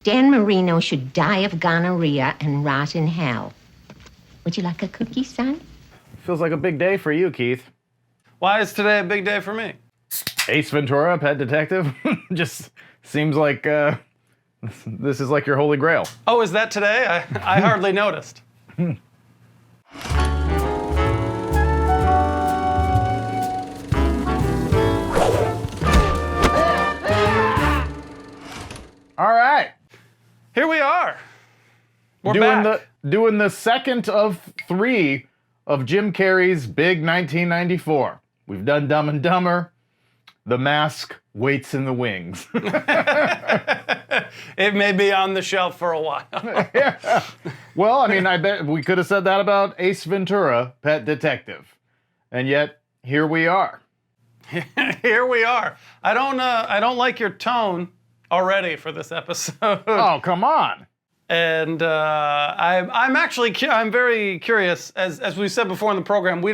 Dan Marino should die of gonorrhea and rot in hell. Would you like a cookie, son? Feels like a big day for you, Keith. Why is today a big day for me? Ace Ventura, Pet Detective? Just seems like this is like your holy grail. Oh, is that today? I hardly noticed. All right. Here we are. We're back. Doing the second of 3 of Jim Carrey's big 1994. We've done Dumb and Dumber. The Mask waits in the wings. It may be on the shelf for a while. Yeah. Well, I mean, I bet we could have said that about Ace Ventura, Pet Detective. And yet, here we are. Here we are. I don't like your tone already for this episode. Oh, come on. And I'm very curious. As we said before in the program, we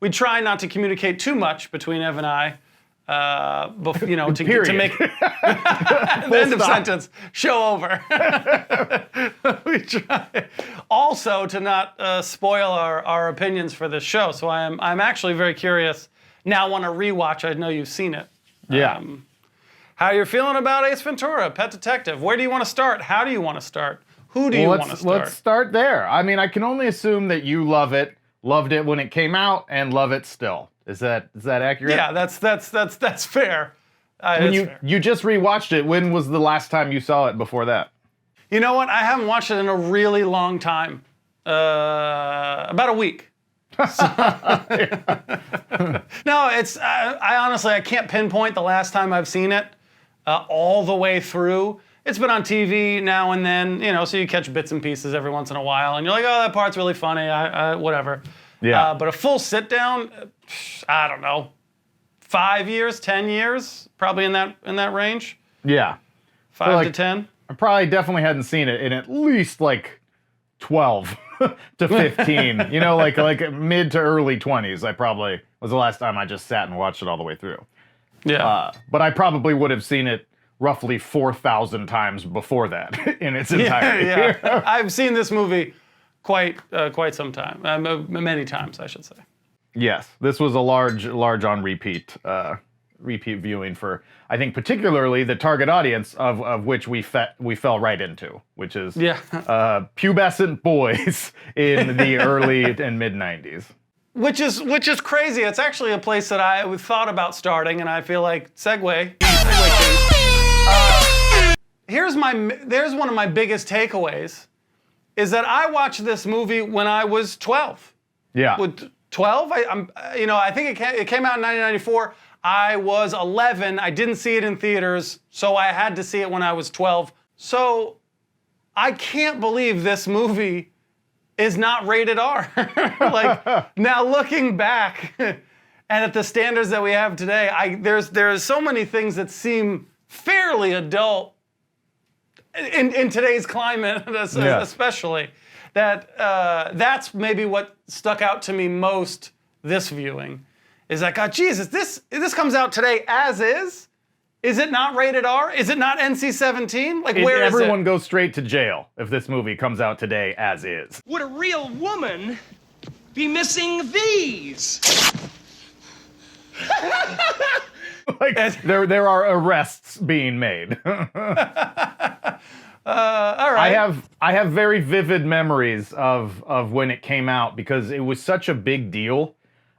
try not to communicate too much between Ev and I. To make the end of sentence, show over. We try also to not spoil our opinions for this show. So I'm actually very curious. Now on a rewatch, I know you've seen it. Yeah. How you're feeling about Ace Ventura, Pet Detective? Where do you want to start? How do you want to start? Who do you want to start? Let's start there. I mean, I can only assume that you loved it when it came out, and love it still. Is that accurate? Yeah, that's fair. You just rewatched it. When was the last time you saw it before that? You know what? I haven't watched it in a really long time. About a week. No, I honestly can't pinpoint the last time I've seen it all the way through. It's been on TV now and then, so you catch bits and pieces every once in a while, and you're like, oh, that part's really funny, whatever. Yeah. But a full sit down, I don't know, 5 years, 10 years, probably in that range. Yeah. 5 to 10. I probably definitely hadn't seen it in at least like 12 to 15. Like mid to early 20s. I probably was the last time I just sat and watched it all the way through. Yeah. But I probably would have seen it roughly 4,000 times before that in its entirety. Yeah. I've seen this movie quite some time, many times, I should say. Yes, this was a large on repeat viewing for, I think, particularly the target audience of which we fell right into, which is pubescent boys in the early and mid 90s. Which is crazy. It's actually a place that I thought about starting, and I feel like segue. There's one of my biggest takeaways. Is that I watched this movie when I was 12. Yeah. With 12, I think it came out in 1994. I was 11. I didn't see it in theaters, so I had to see it when I was 12. So I can't believe this movie is not rated R. Like, now looking back, and at the standards that we have today, there's so many things that seem fairly adult in today's climate, especially, that's maybe what stuck out to me most this viewing, is like, God, Jesus, this comes out today as is? Is it not rated R? Is it not NC-17? Like, where is it? Everyone goes straight to jail if this movie comes out today as is. Would a real woman be missing these? Like, there are arrests being made. All right. I have very vivid memories of when it came out because it was such a big deal.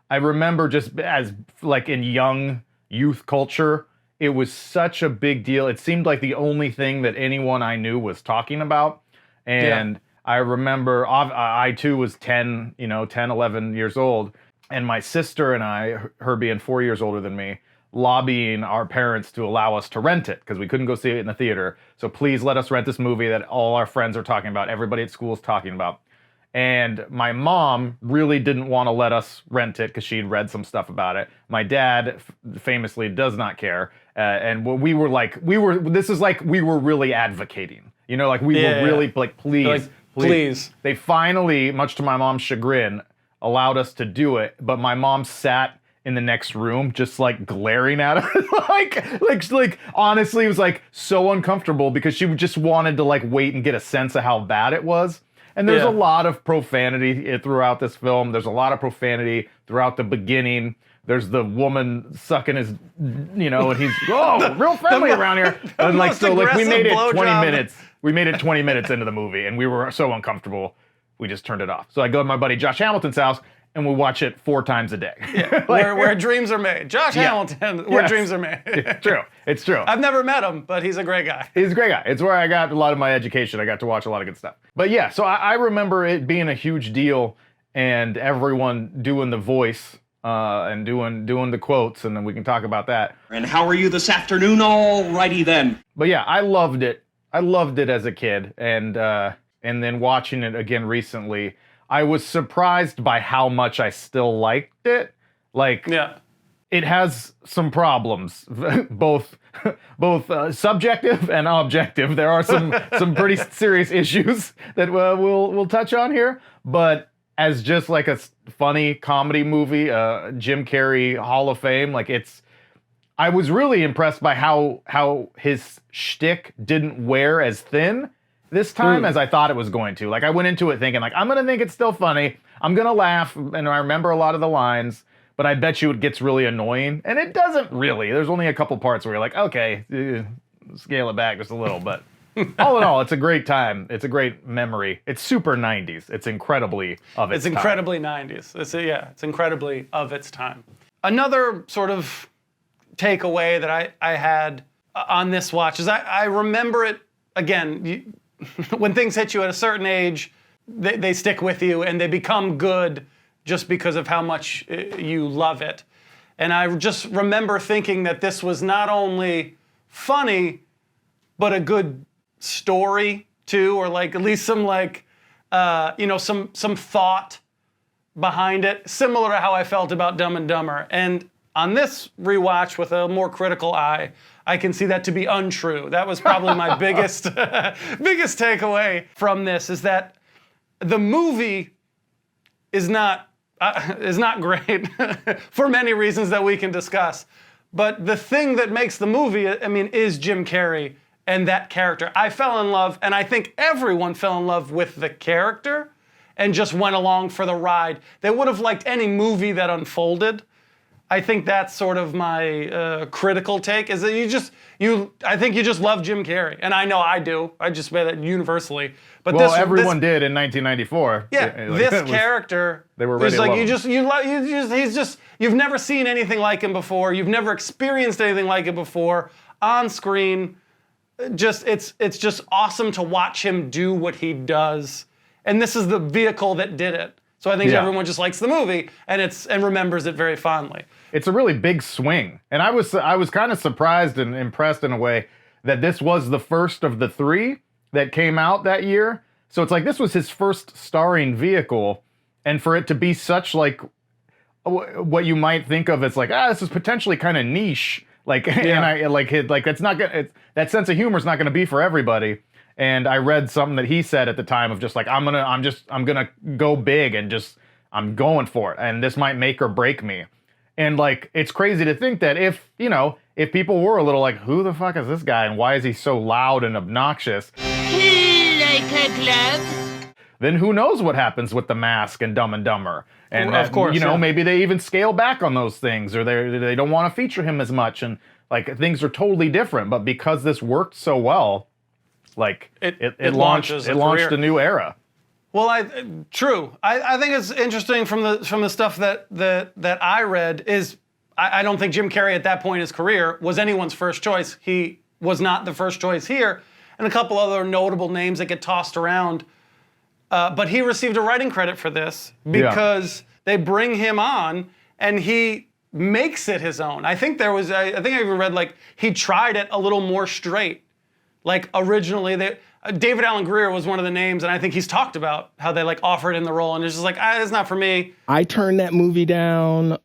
I remember just as like in young youth culture, it was such a big deal. It seemed like the only thing that anyone I knew was talking about. And I remember I too was 10, 11 years old. And my sister and I, her being 4 years older than me, lobbying our parents to allow us to rent it because we couldn't go see it in the theater. So please let us rent this movie that all our friends are talking about, everybody at school is talking about. And my mom really didn't want to let us rent it because she'd read some stuff about it. My dad famously does not care. And we were really advocating. We were really like, please. They finally, much to my mom's chagrin, allowed us to do it. But my mom sat in the next room, just like glaring at him. like honestly, it was like so uncomfortable because she just wanted to like wait and get a sense of how bad it was. And there's a lot of profanity throughout this film. There's a lot of profanity throughout the beginning. There's the woman sucking his, and he's real friendly around here. And like so, like we made it 20 minutes. We made it 20 minutes into the movie, and we were so uncomfortable, we just turned it off. So I go to my buddy Josh Hamilton's house, and we watch it 4 times a day. Yeah, where dreams are made. Josh Hamilton, where dreams are made. It's true. It's true. I've never met him, but he's a great guy. He's a great guy. It's where I got a lot of my education. I got to watch a lot of good stuff. But yeah, so I remember it being a huge deal, and everyone doing the voice and doing the quotes, and then we can talk about that. And how are you this afternoon? All righty then. But yeah, I loved it. I loved it as a kid, and then watching it again recently, I was surprised by how much I still liked it. Like, it has some problems, both subjective and objective. There are some pretty serious issues that we'll touch on here, but as just like a funny comedy movie, Jim Carrey Hall of Fame, like I was really impressed by how his shtick didn't wear as thin this time as I thought it was going to. Like I went into it thinking like, I'm going to think it's still funny. I'm going to laugh. And I remember a lot of the lines, but I bet you it gets really annoying. And it doesn't really. There's only a couple parts where you're like, okay, scale it back just a little. But all in all, it's a great time. It's a great memory. It's super 90s. It's incredibly of its time. It's incredibly 90s. It's incredibly of its time. Another sort of takeaway that I had on this watch is I remember it, again, when things hit you at a certain age, they stick with you and they become good just because of how much you love it. And I just remember thinking that this was not only funny, but a good story too, or like at least some like, some thought behind it, similar to how I felt about Dumb and Dumber. And on this rewatch with a more critical eye, I can see that to be untrue. That was probably my biggest takeaway from this, is that the movie is not great for many reasons that we can discuss. But the thing that makes the movie, is Jim Carrey and that character. I fell in love, and I think everyone fell in love with the character and just went along for the ride. They would have liked any movie that unfolded. I think that's sort of my critical take, is that I think you just love Jim Carrey. And I know I do. I just say that universally. But everyone did in 1994. Yeah, this character, they were ready to love him. You've never seen anything like him before. You've never experienced anything like it before. On screen, it's just awesome to watch him do what he does. And this is the vehicle that did it. So I think everyone just likes the movie and remembers it very fondly. It's a really big swing. And I was kind of surprised and impressed in a way that this was the first of the 3 that came out that year. So it's like this was his first starring vehicle, and for it to be such like what you might think of as like, this is potentially kind of niche. Like it's not gonna, that sense of humor is not going to be for everybody. And I read something that he said at the time of just like, I'm gonna go big and just, I'm going for it. And this might make or break me. And like, it's crazy to think that if people were a little like, who the fuck is this guy? And why is he so loud and obnoxious? Like a glove. Then who knows what happens with The Mask and Dumb and Dumber. And of course, maybe they even scale back on those things, or they don't want to feature him as much. And like, things are totally different. But because this worked so well, like it launched a new era. Well, true. I think it's interesting from the stuff that I read is I don't think Jim Carrey at that point in his career was anyone's first choice. He was not the first choice here, and a couple other notable names that get tossed around. But he received a writing credit for this because they bring him on and he makes it his own. I think I even read like he tried it a little more straight. Like originally, David Alan Grier was one of the names, and I think he's talked about how they like offered him the role, and it's just like, it's not for me. I turned that movie down.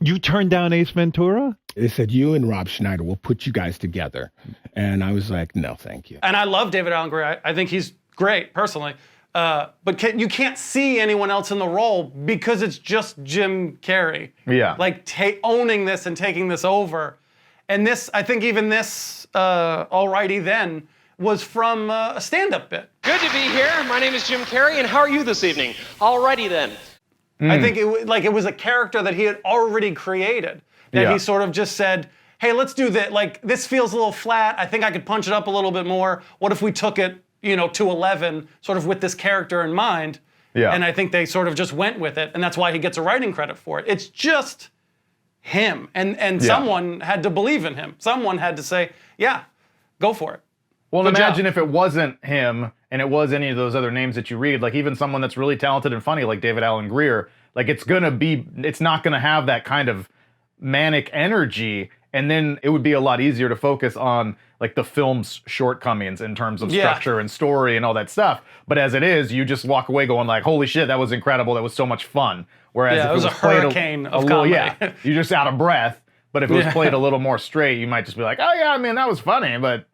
You turned down Ace Ventura? They said, you and Rob Schneider will put you guys together. And I was like, no, thank you. And I love David Alan Grier. I think he's great, personally. But you can't see anyone else in the role because it's just Jim Carrey. Yeah. Like owning this and taking this over. And this, I think even this, Alrighty Then, was from a stand-up bit. Good to be here. My name is Jim Carrey, and how are you this evening? Alrighty then. I think it was a character that he had already created. That he sort of just said, hey, let's do that. Like, this feels a little flat. I think I could punch it up a little bit more. What if we took it, to 11, sort of with this character in mind? Yeah. And I think they sort of just went with it, and that's why he gets a writing credit for it. It's just him, and someone had to believe in him. Someone had to say, yeah, go for it. Well, Good imagine job. if it wasn't him and it was any of those other names that you read, like even someone that's really talented and funny, like David Alan Grier, like it's not gonna have that kind of manic energy, and then it would be a lot easier to focus on like the film's shortcomings in terms of structure and story and all that stuff. But as it is, you just walk away going like, holy shit, that was incredible, that was so much fun. Whereas if it was a played hurricane of little, comedy. you're just out of breath. But if it was played a little more straight, you might just be like, oh yeah, I mean, that was funny, but it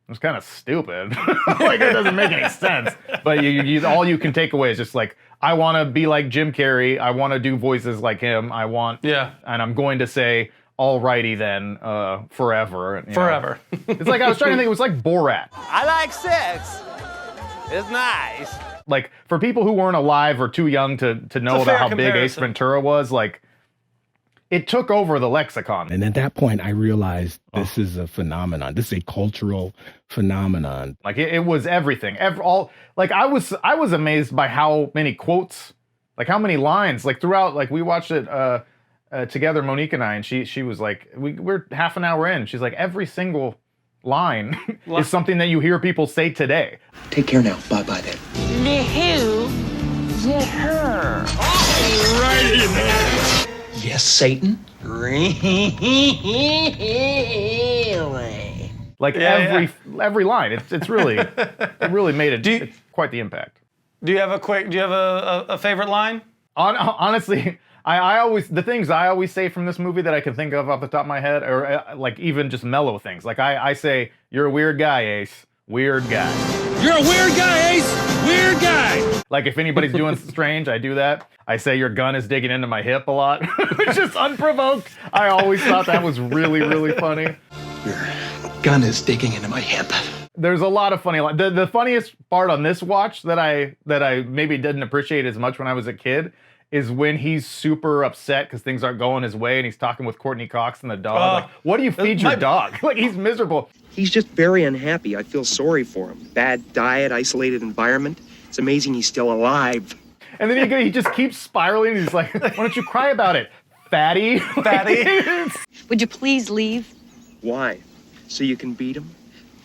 was kind of stupid. Like, it doesn't make any sense. But you all you can take away is just like, I want to be like Jim Carrey. I want to do voices like him. And I'm going to say, alrighty then, forever. Forever. It's like, I was trying to think, it was like Borat. I like sex. It's nice. Like, for people who weren't alive or too young to know about how big Ace comparison. Ventura was, like, it took over the lexicon. And at that point, I realized this is a phenomenon. This is a cultural phenomenon. Like it was everything. I was amazed by how many quotes, like how many lines, like throughout. Like we watched it together, Monique and I, and she was like, we're half an hour in. She's like, every single line is something that you hear people say today. Take care now. Bye-bye then. The who, the her. Righty then. Yes, Satan? Really? Like every line. It's really it really made it's quite the impact. Do you have a favorite line? Honestly, I always, the things I always say from this movie that I can think of off the top of my head are like even just mellow things. Like I say, you're a weird guy, Ace. Weird guy. You're a weird guy, Ace. Weird guy. Like if anybody's doing strange, I do that. I say your gun is digging into my hip a lot, which is unprovoked. I always thought that was really, really funny. Your gun is digging into my hip. There's a lot of funny lines. The funniest part on this watch that I maybe didn't appreciate as much when I was a kid is when he's super upset because things aren't going his way and he's talking with Courtney Cox and the dog. Like, what do you feed your dog? Like, he's miserable. He's just very unhappy. I feel sorry for him. Bad diet, isolated environment. It's amazing he's still alive. And then he just keeps spiraling. He's like, why don't you cry about it, fatty? Fatty. Would you please leave? Why? So you can beat him?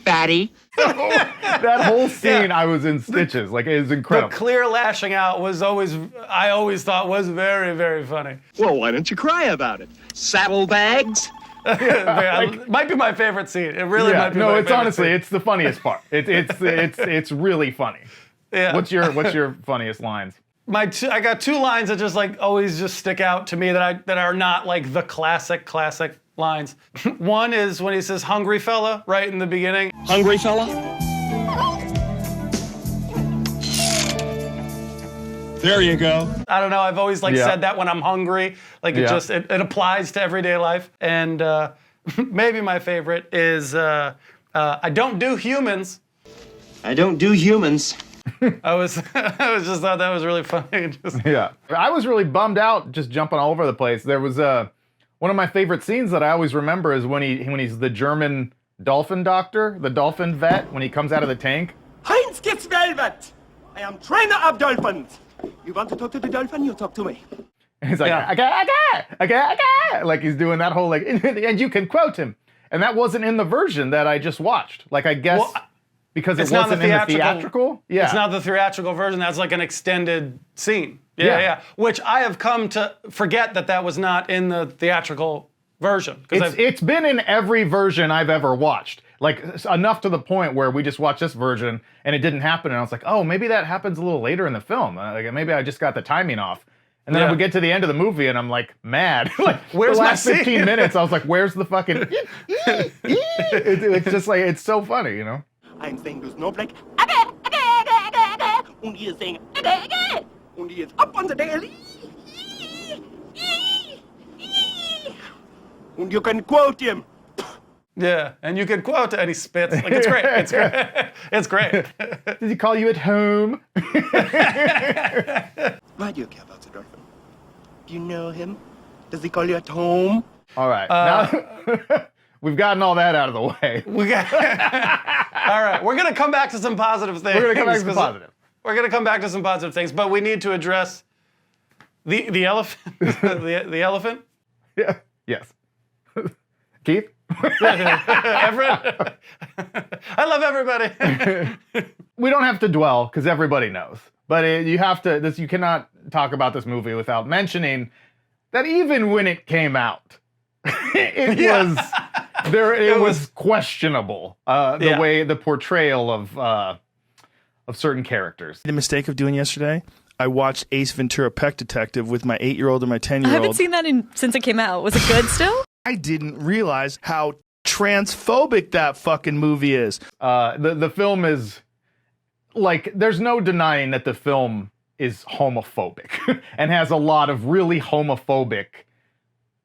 Fatty. That whole scene, I was in stitches. Like, it was incredible. The clear lashing out I always thought was very, very funny. Well, why don't you cry about it? Saddlebags? Might be my favorite scene. It really might be my favorite honestly, scene. it's the funniest part. It's really funny. Yeah. What's your funniest lines? I got two lines that just like always just stick out to me that are not like the classic lines. One is when he says "hungry fella" right in the beginning. Hungry fella? There you go. I don't know. I've always said that when I'm hungry. Like it applies to everyday life. And maybe my favorite is I don't do humans. I don't do humans. I was just thought that was really funny. Yeah, I was really bummed out just jumping all over the place. There was one of my favorite scenes that I always remember is when he's the German dolphin doctor, the dolphin vet, when he comes out of the tank. Heinz gets velvet. I am trainer of dolphins. You want to talk to the dolphin? You talk to me. And he's like, okay. Like he's doing that whole like, and you can quote him. And that wasn't in the version that I just watched. Like I guess because it wasn't in the theatrical. Yeah, it's not the theatrical version. That's like an extended scene. Yeah. Which I have come to forget that was not in the theatrical version. It's been in every version I've ever watched. Like enough to the point where we just watched this version and it didn't happen. And I was like, oh, maybe that happens a little later in the film. Like maybe I just got the timing off. And then I would get to the end of the movie and I'm like mad. Like where's the my last 15 minutes? I was like, where's the fucking? It's just like it's so funny, you know. I'm saying there's no black. and he is saying, "Egg," and he is up on the daily. And you can quote him. Yeah, and you can quote and he spits. Like, it's great. It's great. It's great. Does he call you at home? Why do you care about the dolphin? Do you know him? Does he call you at home? All right. Now we've gotten all that out of the way. All right, we're going to come back to some positive things. We're going to come back to some positive. We're going to come back to some positive things, but we need to address the elephant. the elephant? Yeah. Yes. Keith? Everett? I love everybody. We don't have to dwell because everybody knows. But you have to. You cannot talk about this movie without mentioning that even when it came out, it was questionable. The way the portrayal of certain characters. The mistake of doing yesterday, I watched Ace Ventura: Pet Detective with my 8-year-old and my 10-year-old. I haven't seen that since it came out. Was it good still? I didn't realize how transphobic that fucking movie is. The film is like, there's no denying that the film is homophobic and has a lot of really homophobic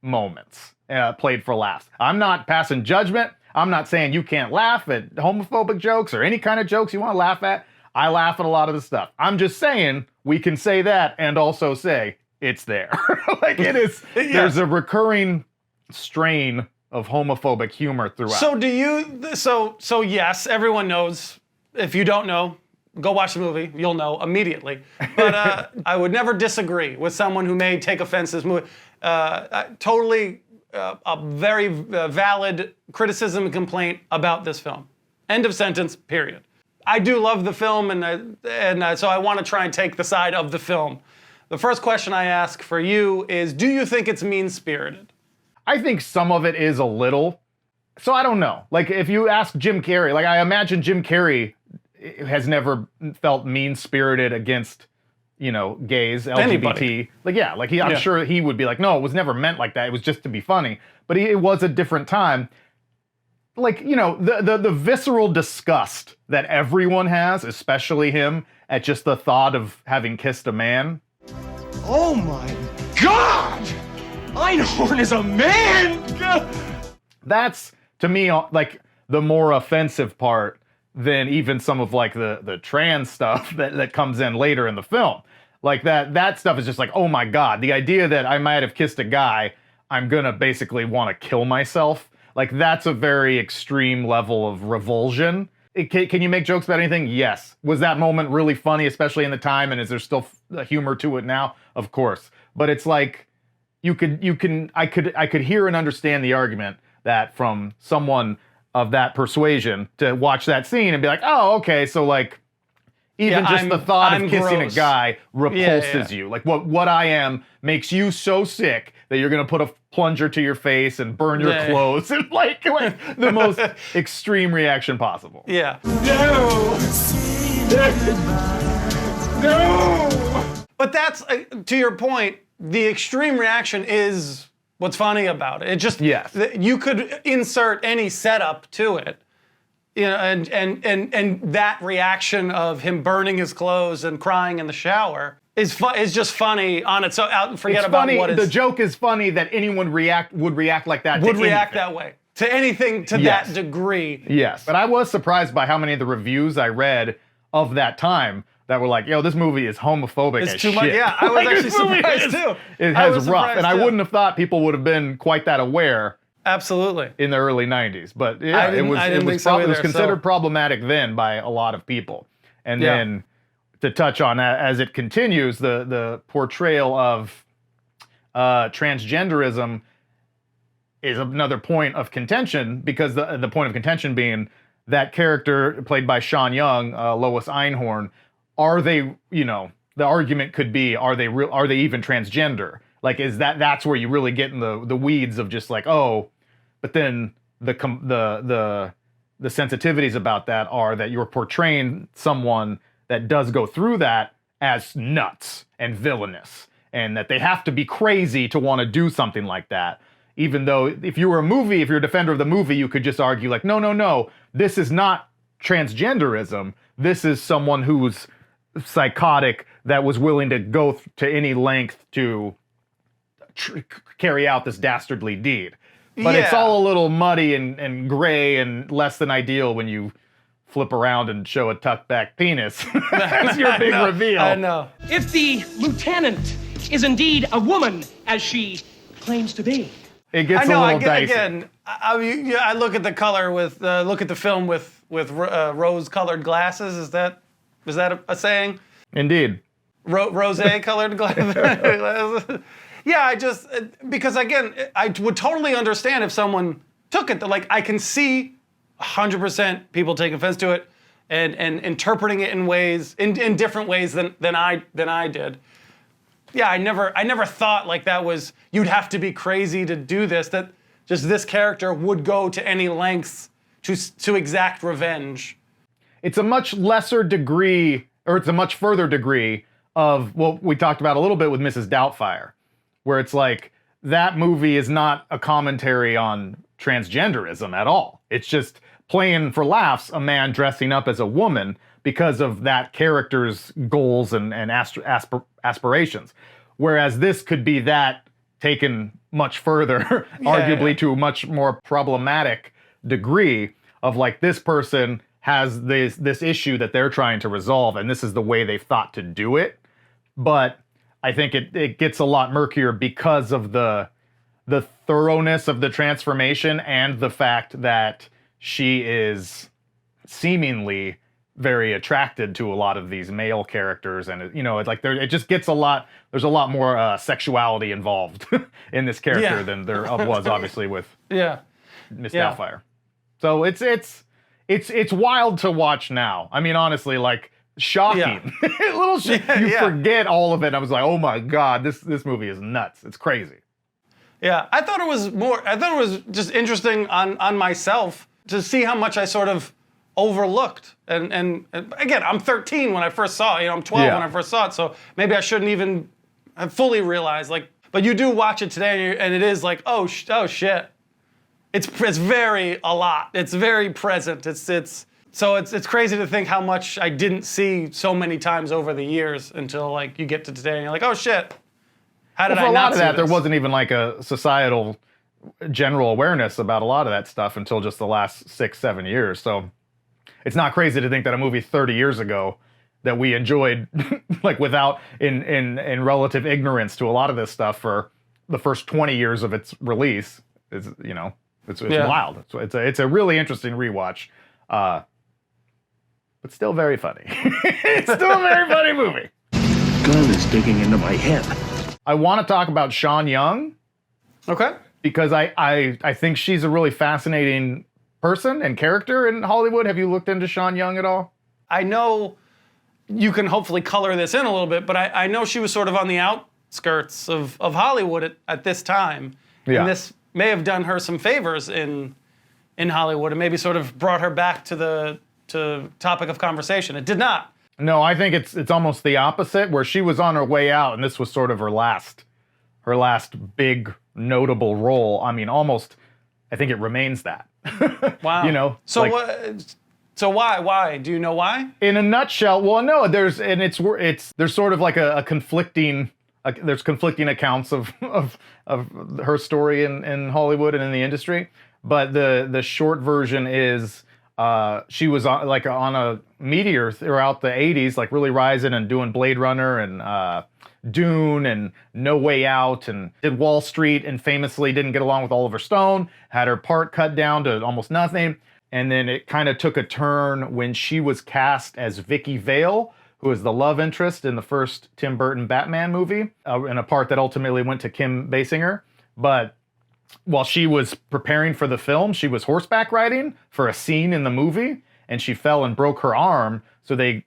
moments played for laughs. I'm not passing judgment. I'm not saying you can't laugh at homophobic jokes or any kind of jokes you want to laugh at. I laugh at a lot of the stuff. I'm just saying we can say that and also say it's there. Like it is. Yes. There's a recurring strain of homophobic humor throughout. So do you? So yes, everyone knows. If you don't know, go watch the movie. You'll know immediately. But I would never disagree with someone who may take offense to this movie. Totally a very valid criticism and complaint about this film. End of sentence. Period. I do love the film, and so I want to try and take the side of the film. The first question I ask for you is, do you think it's mean-spirited? I think some of it is a little. So I don't know. Like, if you ask Jim Carrey, like, I imagine Jim Carrey has never felt mean-spirited against, gays, LGBT. Anybody. Like, yeah, like, I'm sure he would be like, no, it was never meant like that. It was just to be funny. But it was a different time. Like, the visceral disgust that everyone has, especially him, at just the thought of having kissed a man. Oh my God! Einhorn is a man! That's, to me, like, the more offensive part than even some of, like, the trans stuff that comes in later in the film. Like, that stuff is just like, oh my God, the idea that I might have kissed a guy, I'm gonna basically want to kill myself. Like, that's a very extreme level of revulsion. Can you make jokes about anything? Yes. Was that moment really funny, especially in the time, and is there still humor to it now? Of course. But it's like, I could hear and understand the argument that from someone of that persuasion to watch that scene and be like, oh, okay, so like, even just the thought of kissing a guy repulses you. Like, what I am makes you so sick that you're gonna put a plunger to your face and burn your clothes and like the most extreme reaction possible. Yeah. No! No! But that's, to your point, the extreme reaction is what's funny about it. It just, you could insert any setup to it. And that reaction of him burning his clothes and crying in the shower is just funny on its own. Forget about funny. What is. The joke is funny that anyone would react like that. Would react that way to anything to that degree. Yes, but I was surprised by how many of the reviews I read of that time that were like, "Yo, this movie is homophobic as too shit." much. Yeah, I was actually surprised too. It has rough, and I wouldn't have thought people would have been quite that aware. Absolutely. In the early 90s. But yeah, it was considered problematic then by a lot of people. And then to touch on that, as it continues, the portrayal of transgenderism is another point of contention, because the point of contention being that character played by Sean Young, Lois Einhorn, are they, the argument could be, are they even transgender? Like, that's where you really get in the weeds of just like, oh, but then the sensitivities about that are that you're portraying someone that does go through that as nuts and villainous, and that they have to be crazy to want to do something like that. Even though if you're a defender of the movie, you could just argue like, no, this is not transgenderism. This is someone who's psychotic that was willing to go to any length to carry out this dastardly deed. But it's all a little muddy and gray and less than ideal when you flip around and show a tucked back penis. That's your big reveal. I know. If the lieutenant is indeed a woman, as she claims to be. It gets a little dicey. Again, I look at the color look at the film with rose-colored glasses. Is that a saying? Indeed. Rose-colored glasses. Yeah, because again, I would totally understand if someone took it. Like, I can see 100% people take offense to it and interpreting it in different ways than I did. Yeah, I never thought like that was, you'd have to be crazy to do this, that just this character would go to any lengths to exact revenge. It's a much lesser degree, or it's a much further degree of what we talked about a little bit with Mrs. Doubtfire, where it's like, that movie is not a commentary on transgenderism at all. It's just playing for laughs a man dressing up as a woman because of that character's goals and aspirations. Whereas this could be that taken much further, arguably to a much more problematic degree of like, this person has this issue that they're trying to resolve, and this is the way they've thought to do it. But I think it gets a lot murkier because of the thoroughness of the transformation and the fact that she is seemingly very attracted to a lot of these male characters, and it's like it just gets there's a lot more sexuality involved in this character than there was obviously with Miss Doubtfire. So it's wild to watch now. I mean, honestly, like, shocking. You forget all of it. I was like, oh my God, this movie is nuts. It's crazy. Yeah, I thought it was just interesting on myself to see how much I sort of overlooked. And again, I'm 13 when I first saw it. I'm 12 when I first saw it, so maybe I shouldn't even have fully realized. Like, but you do watch it today, and it is like, oh shit. It's very a lot. It's very present. So it's crazy to think how much I didn't see so many times over the years until like you get to today and you're like, oh shit. How did I not see this? For a lot of that, there wasn't even like a societal general awareness about a lot of that stuff until just the last 6-7 years. So it's not crazy to think that a movie 30 years ago that we enjoyed like without in relative ignorance to a lot of this stuff for the first 20 years of its release is, it's wild. It's a really interesting rewatch. But still very funny. It's still a very funny movie. Gun is digging into my head. I want to talk about Sean Young. Okay. Because I think she's a really fascinating person and character in Hollywood. Have you looked into Sean Young at all? I know you can hopefully color this in a little bit, but I know she was sort of on the outskirts of Hollywood at this time. Yeah. And this may have done her some favors in Hollywood and maybe sort of brought her back to the topic of conversation. It did not. No, I think it's almost the opposite, where she was on her way out, and this was sort of her last big notable role. I mean, almost, I think it remains that. Wow. So So why? Do you know why? In a nutshell, well, no. There's sort of like a conflicting. There's conflicting accounts of her story in Hollywood and in the industry. But the short version is she was on a meteor throughout the 80s, like really rising and doing Blade Runner and Dune and No Way Out, and did Wall Street, and famously didn't get along with Oliver Stone, had her part cut down to almost nothing. And then it kind of took a turn when she was cast as Vicky Vale, who is the love interest in the first Tim Burton Batman movie, in a part that ultimately went to Kim Basinger. But while she was preparing for the film, she was horseback riding for a scene in the movie, and she fell and broke her arm. So they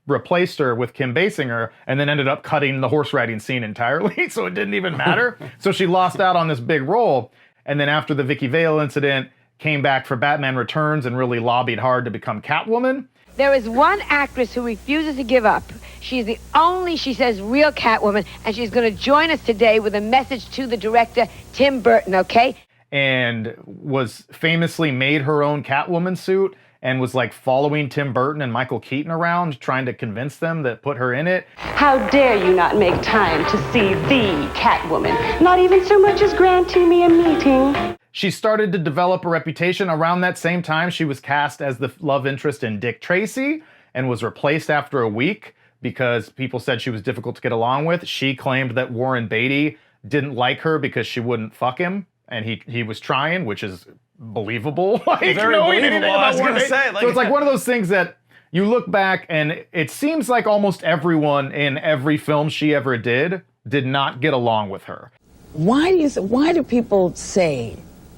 replaced her with Kim Basinger, and then ended up cutting the horse riding scene entirely. So it didn't even matter. So she lost out on this big role. And then after the Vicky Vale incident, came back for Batman Returns and really lobbied hard to become Catwoman. There is one actress who refuses to give up. She's the only, she says, real Catwoman, and she's going to join us today with a message to the director, Tim Burton, okay? And was famously made her own Catwoman suit and was like following Tim Burton and Michael Keaton around, trying to convince them that put her in it. How dare you not make time to see the Catwoman, not even so much as granting me a meeting. She started to develop a reputation. Around that same time, she was cast as the love interest in Dick Tracy and was replaced after a week because people said she was difficult to get along with. She claimed that Warren Beatty didn't like her because she wouldn't fuck him, and he was trying, which is believable. Like, Very believable, I was gonna say. So it's like one of those things that you look back and it seems like almost everyone in every film she ever did not get along with her. Why do people say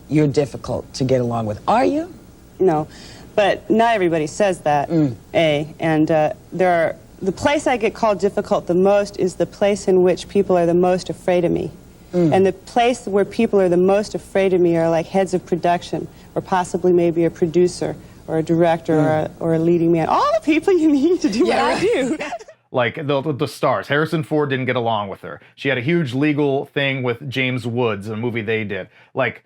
you're difficult to get along with? Are you? No, but not everybody says that, and the place I get called difficult the most is the place in which people are the most afraid of me. And the place where people are the most afraid of me are like heads of production, or possibly maybe a producer, or a director, or a leading man. All the people you need to do what I do. Like the stars. Harrison Ford didn't get along with her. She had a huge legal thing with James Woods, a movie they did. Like,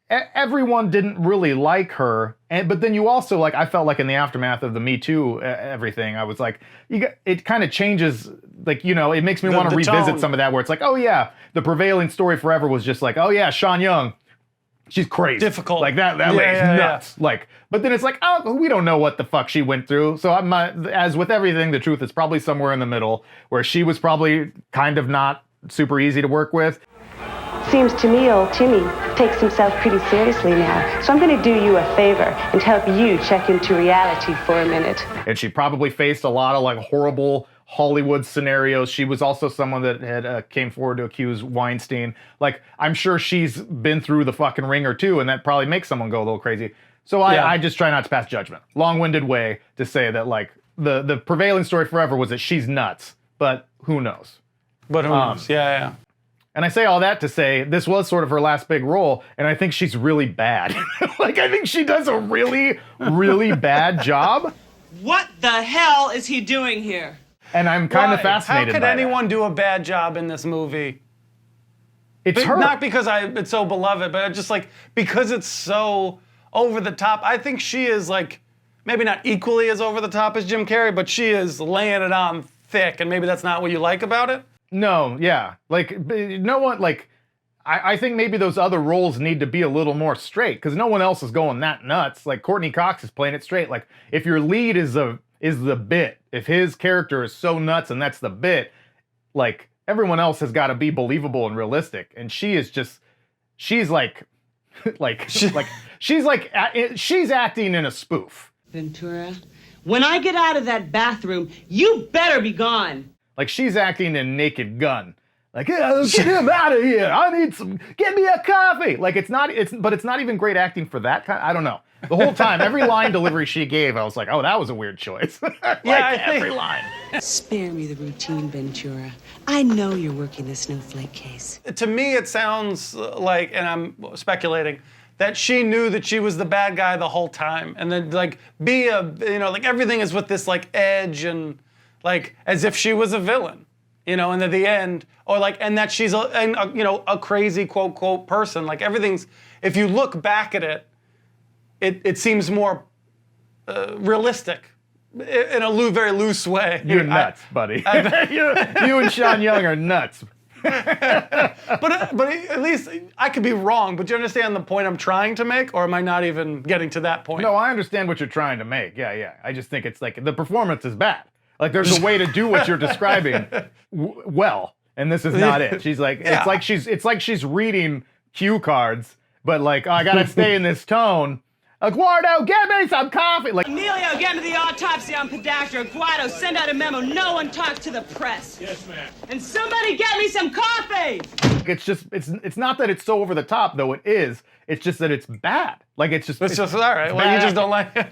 everyone didn't really like her, but then you also, like, I felt like in the aftermath of the Me Too everything, I was like, it kind of changes, like, you know, it makes me want to revisit tone. some of that, where it's like, oh yeah, the prevailing story forever was just like, oh yeah, Sean Young, she's crazy. Difficult. Like, that lady's nuts. Like, but then it's like, oh, we don't know what the fuck she went through. So as with everything, the truth is probably somewhere in the middle, where she was probably kind of not super easy to work with. Seems to me old Timmy takes himself pretty seriously now. So I'm going to do you a favor and help you check into reality for a minute. And she probably faced a lot of like horrible Hollywood scenarios. She was also someone that had came forward to accuse Weinstein. Like, I'm sure she's been through the fucking ringer too, and that probably makes someone go a little crazy. So I just try not to pass judgment. Long-winded way to say that, like, the prevailing story forever was that she's nuts, but who knows? But who knows? Yeah. And I say all that to say this was sort of her last big role, and I think she's really bad. Like, I think she does a really, really bad job. What the hell is he doing here? And I'm kind of fascinated by How could anyone do a bad job in this movie? It's her. Not because it's so beloved, but just like because it's so over the top. I think she is like maybe not equally as over the top as Jim Carrey, but she is laying it on thick, and maybe that's not what you like about it. No, yeah. Like, no one, like, I think maybe those other roles need to be a little more straight, because no one else is going that nuts. Like, Courtney Cox is playing it straight. Like, if your lead is the bit, if his character is so nuts and that's the bit, like, everyone else has got to be believable and realistic. And she is just, she's acting in a spoof. Ventura, when I get out of that bathroom, you better be gone. Like, she's acting in Naked Gun. Like, yeah, get him out of here. I need get me a coffee. Like, but it's not even great acting for that kind. I don't know. The whole time, every line delivery she gave, I was like, oh, that was a weird choice. Every line. Spare me the routine, Ventura. I know you're working the snowflake case. To me, it sounds like, and I'm speculating, that she knew that she was the bad guy the whole time, and then like like everything is with this like edge and like as if she was a villain, and at the end, or like, and that she's a crazy quote person. Like everything's, if you look back at it, it seems more realistic in a very loose way. You're nuts, buddy. You and Sean Young are nuts. but at least I could be wrong. But you understand the point I'm trying to make, or am I not even getting to that point? No, I understand what you're trying to make. Yeah. I just think it's like the performance is bad. Like there's a way to do what you're describing well, and this is not it. She's like, it's like she's reading cue cards, but like, oh, I gotta stay in this tone. Guardo, get me some coffee. Like, Emilio, get into the autopsy on Pedactor. Guido, send out a memo. No one talks to the press. Yes, ma'am. And somebody get me some coffee. It's just, it's not that it's so over the top, though it is. It's just that it's bad. Like, it's just all right. Well, you just don't like it.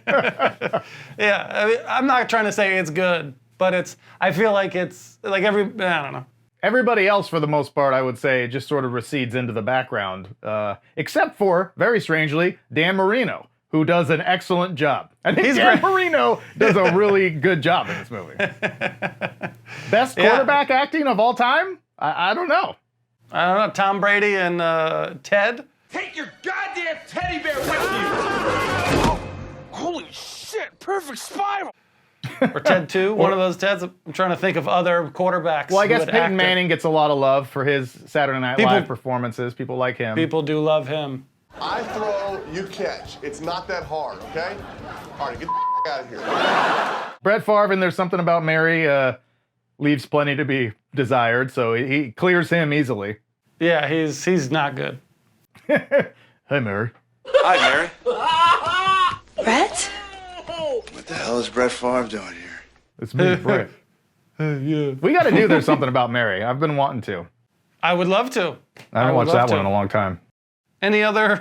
Yeah, I mean, I'm not trying to say it's good, but I feel like it's like I don't know. Everybody else, for the most part, I would say, just sort of recedes into the background, except for, very strangely, Dan Marino, who does an excellent job. I think Dan Marino does a really good job in this movie. Best quarterback acting of all time? I don't know. I don't know. Tom Brady and Ted? Take your goddamn teddy bear with you! Holy shit, perfect spiral. Or Ted 2, one of those Teds. I'm trying to think of other quarterbacks. Well, I guess who had Peyton acted. Manning gets a lot of love for his Saturday Night Live performances. People like him. People do love him. I throw, you catch. It's not that hard, okay? All right, get the out of here. Brett Favre, and There's Something About Mary, leaves plenty to be desired, so he clears him easily. Yeah, he's not good. Hey, Mary. Hi, Mary. Brett? What the hell is Brett Favre doing here? It's me, Brett. Yeah. We got to do There's Something About Mary. I've been wanting to. I would love to. I haven't watched that one in a long time. Any other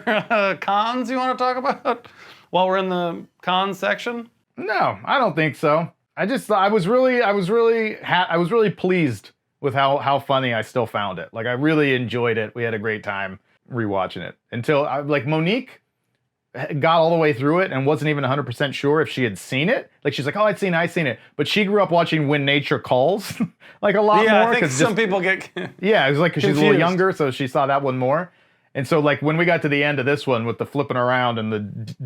cons you want to talk about while we're in the cons section? No, I don't think so. I was really pleased with how funny I still found it. Like, I really enjoyed it. We had a great time rewatching it until Monique got all the way through it and wasn't even 100% sure if she had seen it. Like, she's like, oh, I've seen it. But she grew up watching When Nature Calls, like, a lot more. Yeah, I think some people get yeah, it was like, because she's a little confused. younger, so she saw that one more. And so, like, when we got to the end of this one with the flipping around and the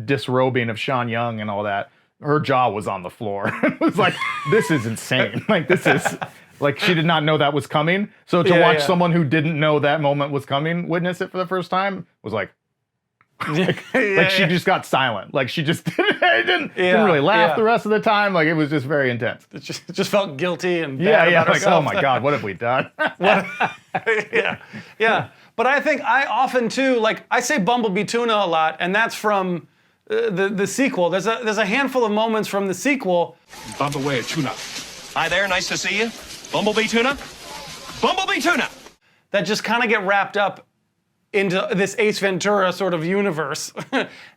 disrobing of Sean Young and all that, her jaw was on the floor. It was like, this is insane. Like, this is, like, she did not know that was coming. So to watch someone who didn't know that moment was coming witness it for the first time was like, she just got silent. Like, she just didn't really laugh the rest of the time. Like, it was just very intense. It just felt guilty and bad about like, herself. oh my God, what have we done? Yeah. But I think I often too, like, I say Bumblebee Tuna a lot, and that's from the sequel. There's a handful of moments from the sequel. Bumblebee Tuna. Hi there, nice to see you. Bumblebee Tuna? Bumblebee Tuna! That just kind of get wrapped up into this Ace Ventura sort of universe.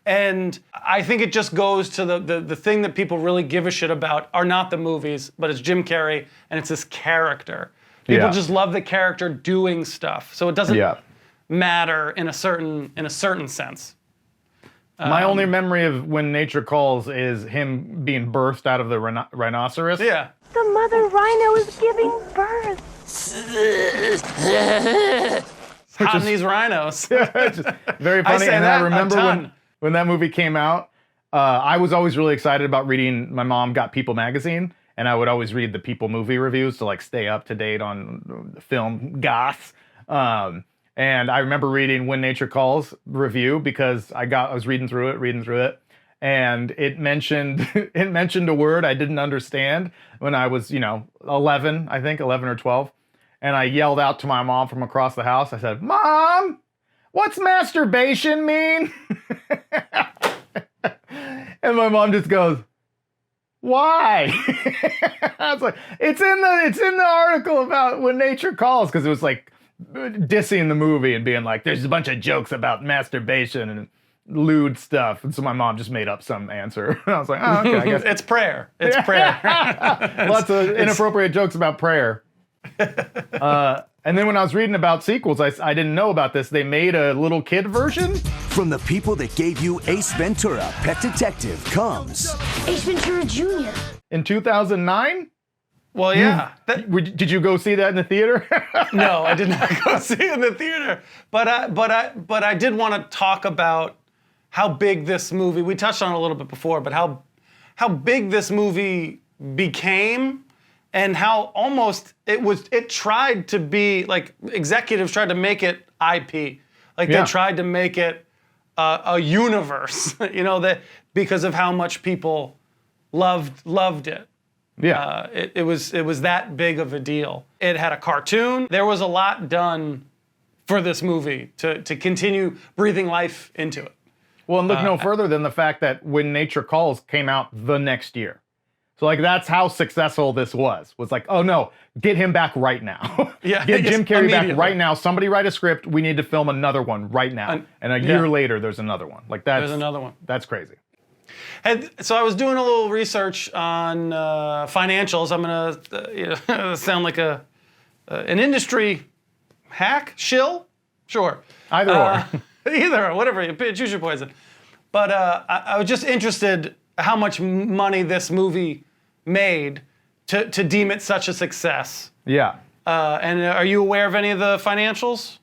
And I think it just goes to the thing that people really give a shit about are not the movies, but it's Jim Carrey, and it's this character. People just love the character doing stuff. So it doesn't matter in a certain sense. My only memory of When Nature Calls is him being birthed out of the rhinoceros. Yeah. The mother rhino is giving birth. Hot in these rhinos. Just very funny. And I remember when that movie came out, I was always really excited about reading. My mom got People magazine, and I would always read the People movie reviews to, like, stay up to date on film goss. And I remember reading When Nature Calls review because I was reading through it, and it mentioned a word I didn't understand when I was, 11 or 12. And I yelled out to my mom from across the house. I said, "Mom, what's masturbation mean?" And my mom just goes, "Why?" I was like, it's in the article about When Nature Calls, because it was like dissing the movie and being like, there's a bunch of jokes about masturbation and lewd stuff. And so my mom just made up some answer. And I was like, oh, okay, I guess. It's prayer. It's prayer. Lots of inappropriate jokes about prayer. And then when I was reading about sequels, I didn't know about this. They made a little kid version. From the people that gave you Ace Ventura, Pet Detective, comes Ace Ventura Jr. In 2009? Well, yeah. Did you go see that in the theater? No, I did not go see it in the theater. But I did want to talk about how big this movie, we touched on it a little bit before, but how big this movie became and how almost it tried to be, like, executives tried to make it IP. Like, they tried to make it a universe, that because of how much people loved it. Yeah. It was that big of a deal. It had a cartoon. There was a lot done for this movie to continue breathing life into it. Well, and look no further than the fact that When Nature Calls came out the next year. So, like, that's how successful this was. Was like, oh no, get him back right now. Yeah, get Jim Carrey back right now. Somebody write a script. We need to film another one right now. And a year later, there's another one. Like, there's another one. That's crazy. So I was doing a little research on financials. I'm gonna sound like an industry hack, shill, sure. Either or. Either or, whatever. You choose your poison. But I was just interested how much money this movie made to deem it such a success. Yeah. And are you aware of any of the financials?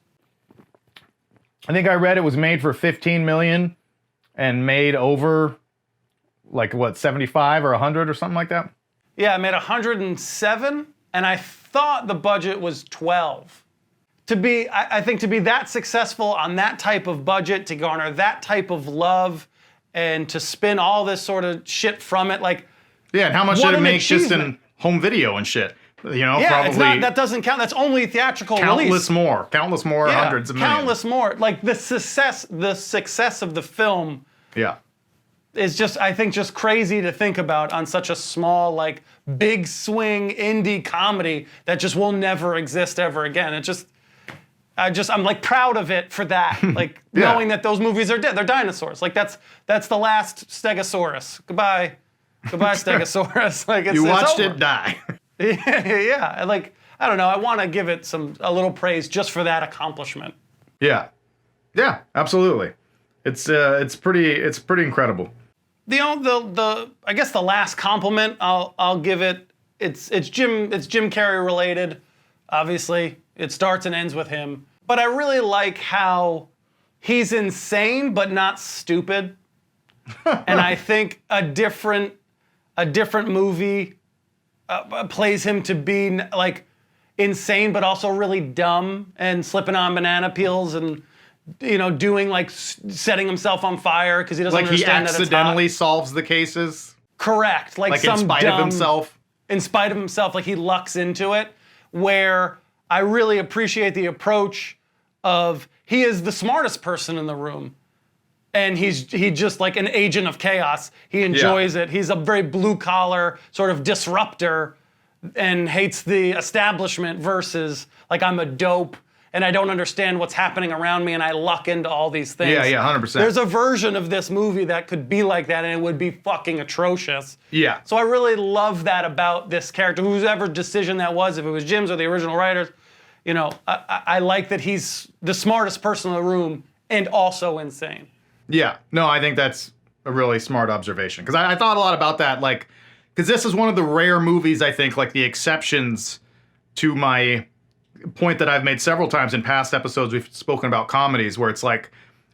I think I read it was made for $15 million and made over like what, 75 or 100 or something like that? Yeah, it made 107, and I thought the budget was 12. I think to be that successful on that type of budget, to garner that type of love, and to spin all this sort of shit from it, like... Yeah, and how much did it make just in home video and shit? You know, yeah, probably... it's not, that doesn't count. That's only theatrical release. Countless more, Yeah, hundreds of millions. countless more. Like, the success of the film... Yeah. Is just, I think, just crazy to think about on such a small, like, big swing indie comedy that just will never exist ever again. I'm like proud of it for that. Like, knowing that those movies are dead. They're dinosaurs. Like, that's the last Stegosaurus. Goodbye, Stegosaurus. Like, you watched over. it die. Yeah, like, I don't know. I want to give it a little praise just for that accomplishment. Yeah, absolutely. It's pretty incredible. I guess the last compliment I'll give it. It's Jim Carrey related. Obviously, it starts and ends with him. But I really like how he's insane but not stupid. And I think a different movie plays him to be like insane but also really dumb and slipping on banana peels and, you know, doing like setting himself on fire because he doesn't understand that it's hot. Like he accidentally solves the cases? Correct. Like in spite of himself? In spite of himself, like he lucks into it, where I really appreciate the approach of he is the smartest person in the room. And he's just like an agent of chaos. He enjoys it. He's a very blue collar sort of disruptor and hates the establishment versus like I'm a dope and I don't understand what's happening around me and I luck into all these things. Yeah, 100%. There's a version of this movie that could be like that and it would be fucking atrocious. Yeah. So I really love that about this character, whoever decision that was, if it was Jim's or the original writers. You know, I like that he's the smartest person in the room and also insane. Yeah, no, I think that's a really smart observation. Because I thought a lot about that, like, because this is one of the rare movies, I think, like the exceptions to my point that I've made several times in past episodes we've spoken about comedies, where it's like,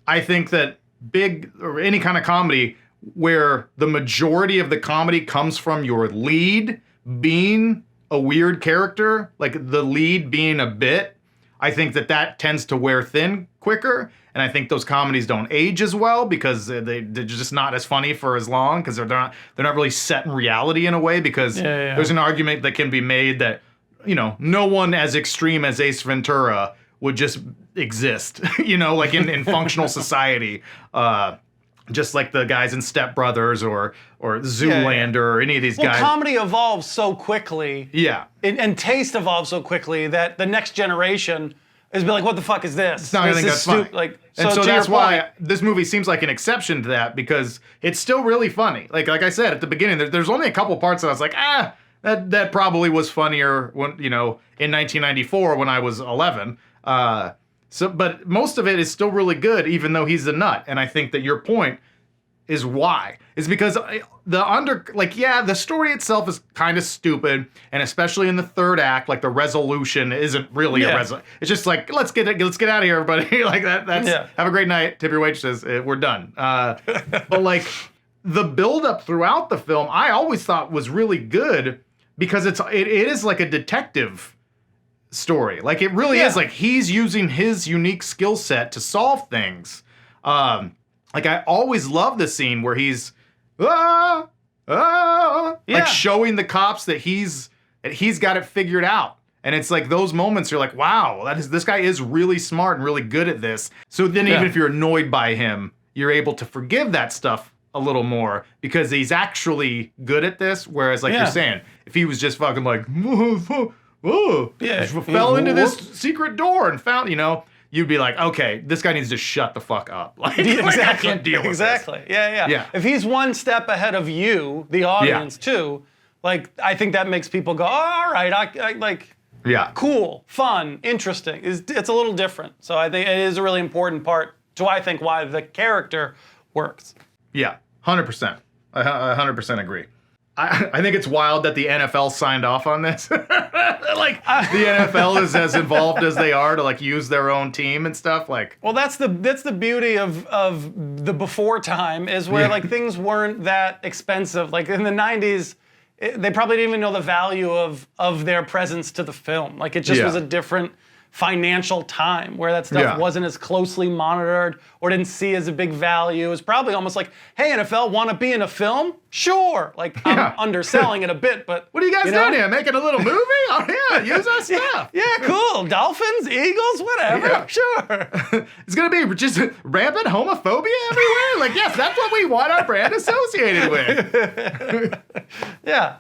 I think that any kind of comedy where the majority of the comedy comes from your lead being a weird character, like the lead being a bit, I think that tends to wear thin quicker. And I think those comedies don't age as well because they're just not as funny for as long because they're not really set in reality in a way because there's an argument that can be made that, you know, no one as extreme as Ace Ventura would just exist, you know, like in functional society. Just like the guys in Step Brothers or Zoolander or any of these guys. Well, comedy evolves so quickly. Yeah. And taste evolves so quickly that the next generation is be like, what the fuck is this? It's not gonna think that's funny. Like, and so that's why this movie seems like an exception to that because it's still really funny. Like I said at the beginning, there's only a couple parts that I was like, that probably was funnier when, you know, in 1994 when I was 11. But most of it is still really good, even though he's a nut. And I think that your point is why. Is because the story itself is kind of stupid, and especially in the third act, like the resolution isn't really a resolution. It's just like, let's get out of here, everybody. Like that's have a great night, tip your waitresses, we're done. But like the buildup throughout the film, I always thought was really good because it is like a detective story. Like it really is like he's using his unique skill set to solve things. Like I always love the scene where he's like showing the cops that he's got it figured out. And it's like those moments you're like, wow, this guy is really smart and really good at this. So then even if you're annoyed by him, you're able to forgive that stuff a little more because he's actually good at this. Whereas like you're saying, if he was just fucking like, fell into this secret door and found, you know, you'd be like, okay, this guy needs to shut the fuck up. Like, exactly. I can't deal with this. Yeah. If he's one step ahead of you, the audience too, like I think that makes people go, all right, I like, cool, fun, interesting. It's a little different. So I think it is a really important part to why the character works. Yeah, 100%. I 100% agree. I think it's wild that the NFL signed off on this. Like the NFL is as involved as they are to like use their own team and stuff. Like, well, that's the beauty of the before time is where like things weren't that expensive. Like in the 90s, they probably didn't even know the value of their presence to the film. Like it just was a different financial time where that stuff wasn't as closely monitored or didn't see as a big value. It was probably almost like, hey, NFL, want to be in a film? Sure. Like, I'm underselling it a bit, but... What are you guys doing here? Making a little movie? Oh, yeah, use our stuff. Yeah, cool. Dolphins, Eagles, whatever. Yeah. Sure. It's going to be just rampant homophobia everywhere? Like, yes, that's what we want our brand associated with. Yeah.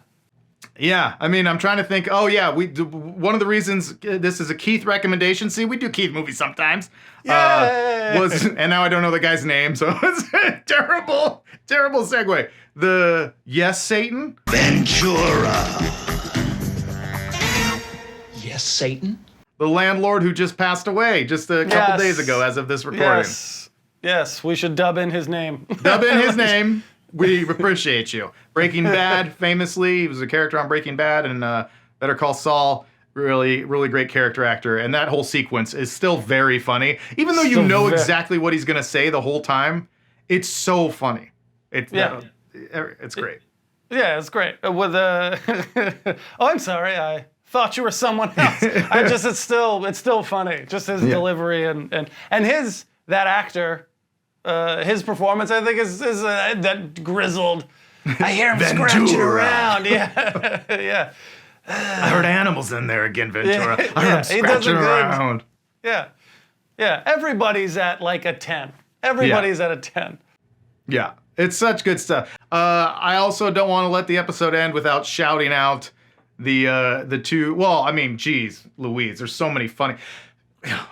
Yeah, I mean, I'm trying to think. Oh, yeah, one of the reasons this is a Keith recommendation. See, we do Keith movies sometimes. And now I don't know the guy's name, so it's a terrible segue. The Yes, Satan? Ventura. Yes, Satan? The landlord who just passed away just a couple days ago as of this recording. Yes, we should dub in his name. Dub in his name. We appreciate you. Breaking Bad, famously, he was a character on Breaking Bad and Better Call Saul. Really, really great character actor. And that whole sequence is still very funny. Even though you know exactly what he's going to say the whole time, it's so funny. It's great. Yeah, it's great. With oh, I'm sorry, I thought you were someone else. It's still funny. Just his delivery and that actor. His performance, I think, is that grizzled. I hear him scratching around. Yeah, yeah. I heard animals in there again, Ventura. I heard him scratching around. Yeah, yeah. Everybody's at like a 10. Everybody's at a 10. Yeah, it's such good stuff. I also don't want to let the episode end without shouting out the two. Well, I mean, geez, Louise, there's so many funny.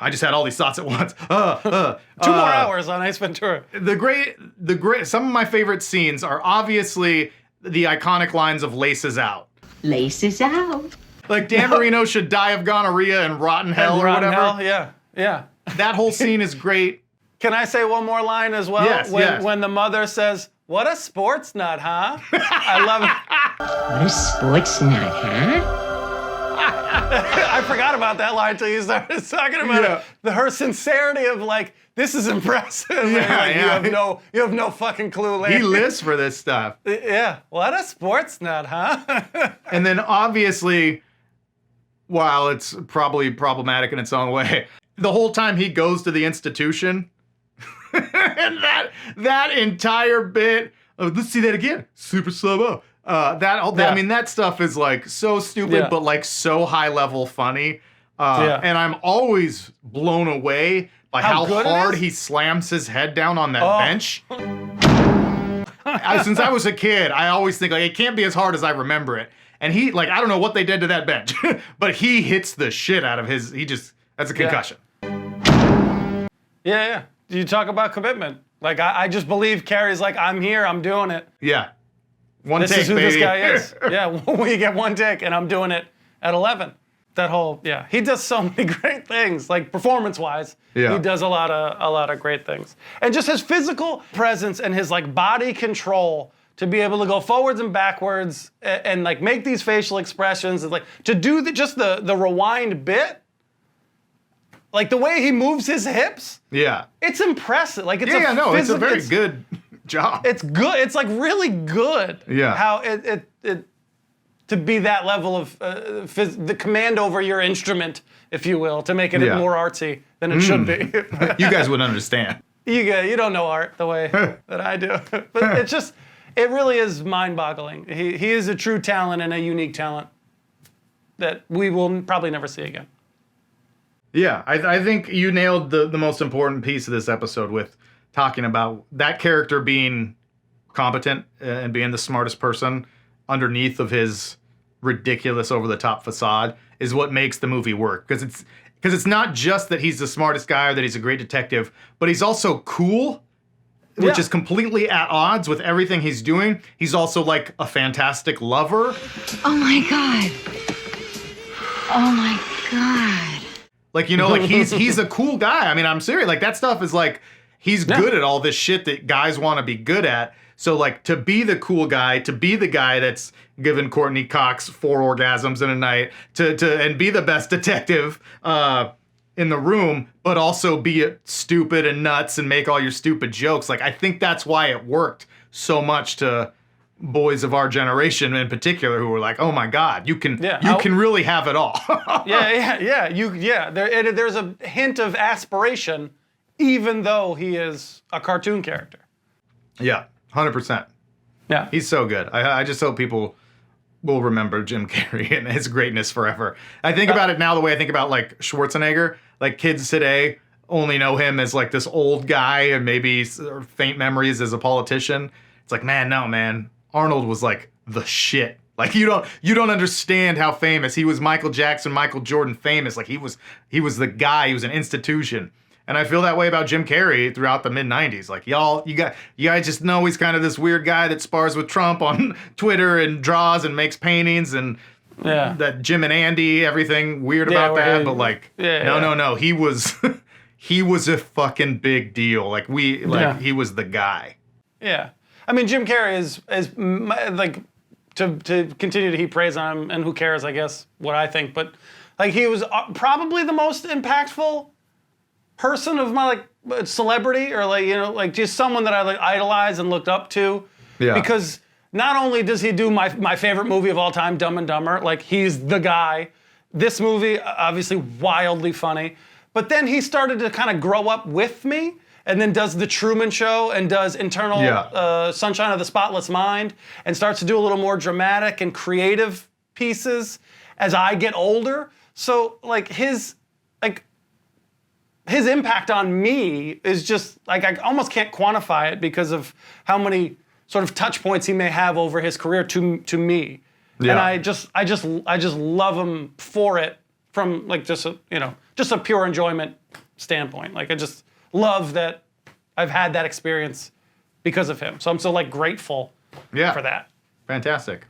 I just had all these thoughts at once. 2 more hours on Ace Ventura. The great. Some of my favorite scenes are obviously the iconic lines of "Laces out." Laces out. Like Dan Marino should die of gonorrhea and rot in hell or whatever. Hell, yeah, yeah. That whole scene is great. Can I say one more line as well? Yes, when the mother says, "What a sports nut, huh?" I love it. What a sports nut, huh? I forgot about that line until you started talking about it. Her sincerity of like, this is impressive. You have no fucking clue. Later. He lives for this stuff. Yeah. What a sports nut, huh? And then obviously, while it's probably problematic in its own way, the whole time he goes to the institution, and that entire bit of, let's see that again, super slow-mo. I mean, that stuff is like so stupid, but like so high level funny. And I'm always blown away by how hard he slams his head down on that bench. Since I was a kid, I always think like it can't be as hard as I remember it. And he, like, I don't know what they did to that bench, but he hits the shit out of his. That's a concussion. Yeah. You talk about commitment. Like I just believe Carrey's like, I'm here, I'm doing it. Yeah. This is who this guy is. Yeah, we get one take, and I'm doing it at 11. That whole, he does so many great things, like performance-wise. Yeah. He does a lot of great ththings, and just his physical presence and his like body control to be able to go forwards and backwards and like make these facial expressions, and like to do the rewind bit, like the way he moves his hips. Yeah, it's impressive. Like it's it's a very good job. It's good. It's like really good. Yeah. How it to be that level of the command over your instrument, if you will, to make it more artsy than it should be. You guys would understand. You don't know art the way that I do, but it really is mind-boggling. He is a true talent and a unique talent that we will probably never see again. Yeah, I think you nailed the most important piece of this episode with talking about that character being competent and being the smartest person underneath of his ridiculous over-the-top facade is what makes the movie work. Because it's not just that he's the smartest guy or that he's a great detective, but he's also cool, which is completely at odds with everything he's doing. He's also like a fantastic lover. Oh my God. Oh my God. Like, you know, like he's a cool guy. I mean, I'm serious. Like that stuff is like, he's good at all this shit that guys want to be good at. So like to be the cool guy, to be the guy that's given Courtney Cox 4 orgasms in a night, and be the best detective in the room, but also be stupid and nuts and make all your stupid jokes. Like I think that's why it worked so much to boys of our generation in particular, who were like, "Oh my God, you can really have it all." There's a hint of aspiration, even though he is a cartoon character. Yeah, 100%. Yeah, he's so good. I just hope people will remember Jim Carrey and his greatness forever. I think about it now the way I think about like Schwarzenegger. Like kids today only know him as like this old guy and maybe faint memories as a politician. It's like, man. Arnold was like the shit. Like you don't understand how famous he was. Michael Jackson, Michael Jordan famous. Like he was the guy. He was an institution. And I feel that way about Jim Carrey throughout the mid '90s. Like you guys just know he's kind of this weird guy that spars with Trump on Twitter and draws and makes paintings and that Jim and Andy, everything weird about that. But like no, he was he was a fucking big deal. Like he was the guy. Yeah. I mean, Jim Carrey is like, to continue to heap praise on him, and who cares, I guess, what I think, but like he was probably the most impactful person of my like celebrity, or like, you know, like just someone that I like idolized and looked up to. Yeah. Because not only does he do my favorite movie of all time, Dumb and Dumber, like he's the guy. This movie, obviously wildly funny, but then he started to kind of grow up with me. And then does The Truman Show and does Eternal Sunshine of the Spotless Mind and starts to do a little more dramatic and creative pieces as I get older. So like his impact on me is just like I almost can't quantify it because of how many sort of touch points he may have over his career to me. Yeah. And I just love him for it from like just a pure enjoyment standpoint. Like I just love that I've had that experience because of him. So I'm so like grateful for that. Fantastic.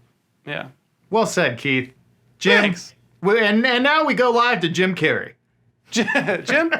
Yeah. Well said, Keith. Jim. Thanks. And now we go live to Jim Carrey. Jim,